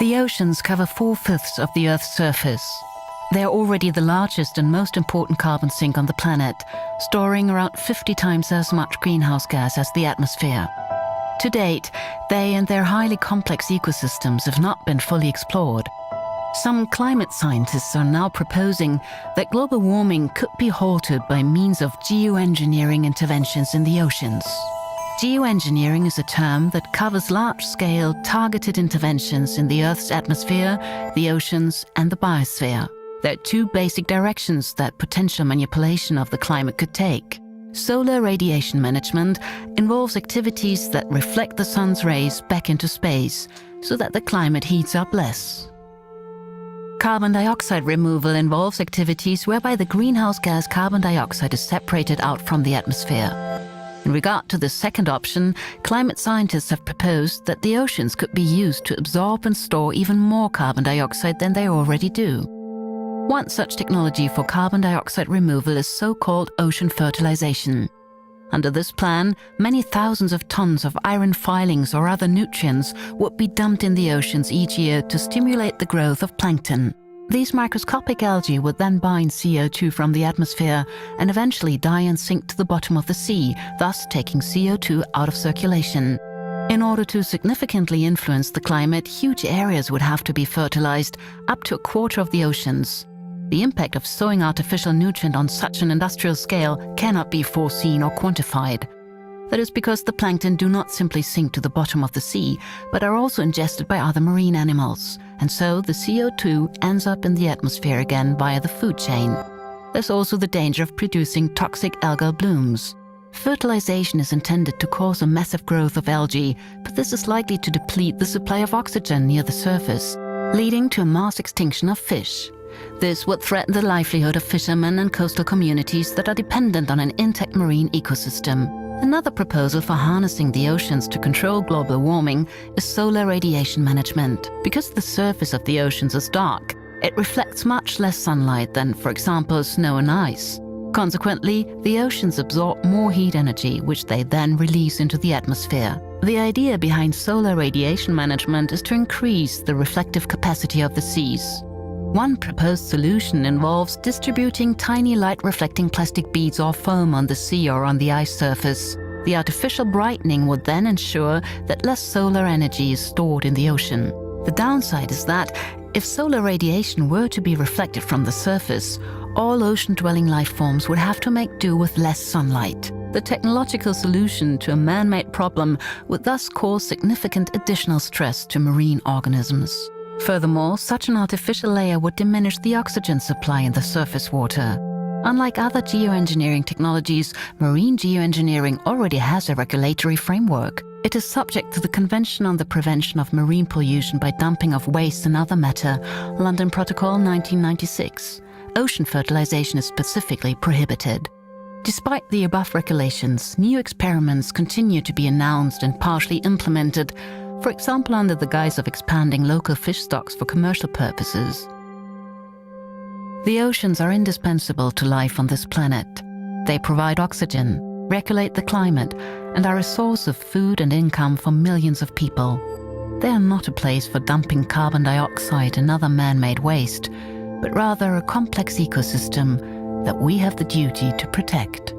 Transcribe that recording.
The oceans cover 4/5 of the Earth's surface. They are already the largest and most important carbon sink on the planet, storing around 50 times as much greenhouse gas as the atmosphere. To date, they and their highly complex ecosystems have not been fully explored. Some climate scientists are now proposing that global warming could be halted by means of geoengineering interventions in the oceans. Geoengineering is a term that covers large-scale, targeted interventions in the Earth's atmosphere, the oceans, and the biosphere. There are two basic directions that potential manipulation of the climate could take. Solar radiation management involves activities that reflect the sun's rays back into space so that the climate heats up less. Carbon dioxide removal involves activities whereby the greenhouse gas carbon dioxide is separated out from the atmosphere. In regard to the second option, climate scientists have proposed that the oceans could be used to absorb and store even more carbon dioxide than they already do. One such technology for carbon dioxide removal is so-called ocean fertilization. Under this plan, many thousands of tons of iron filings or other nutrients would be dumped in the oceans each year to stimulate the growth of plankton. These microscopic algae would then bind CO2 from the atmosphere and eventually die and sink to the bottom of the sea, thus taking CO2 out of circulation. In order to significantly influence the climate, huge areas would have to be fertilized, up to a quarter of the oceans. The impact of sowing artificial nutrient on such an industrial scale cannot be foreseen or quantified. That is because the plankton do not simply sink to the bottom of the sea, but are also ingested by other marine animals, and so the CO2 ends up in the atmosphere again via the food chain. There's also the danger of producing toxic algal blooms. Fertilization is intended to cause a massive growth of algae, but this is likely to deplete the supply of oxygen near the surface, leading to a mass extinction of fish. This would threaten the livelihood of fishermen and coastal communities that are dependent on an intact marine ecosystem. Another proposal for harnessing the oceans to control global warming is solar radiation management. Because the surface of the oceans is dark, it reflects much less sunlight than, for example, snow and ice. Consequently, the oceans absorb more heat energy, which they then release into the atmosphere. The idea behind solar radiation management is to increase the reflective capacity of the seas. One proposed solution involves distributing tiny light-reflecting plastic beads or foam on the sea or on the ice surface. The artificial brightening would then ensure that less solar energy is stored in the ocean. The downside is that if solar radiation were to be reflected from the surface, all ocean-dwelling life forms would have to make do with less sunlight. The technological solution to a man-made problem would thus cause significant additional stress to marine organisms. Furthermore, such an artificial layer would diminish the oxygen supply in the surface water. Unlike other geoengineering technologies, marine geoengineering already has a regulatory framework. It is subject to the Convention on the Prevention of Marine Pollution by Dumping of Waste and Other Matter, London Protocol 1996. Ocean fertilization is specifically prohibited. Despite the above regulations, new experiments continue to be announced and partially implemented, for example under the guise of expanding local fish stocks for commercial purposes. The oceans are indispensable to life on this planet. They provide oxygen, regulate the climate, and are a source of food and income for millions of people. They are not a place for dumping carbon dioxide and other man-made waste, but rather a complex ecosystem that we have the duty to protect.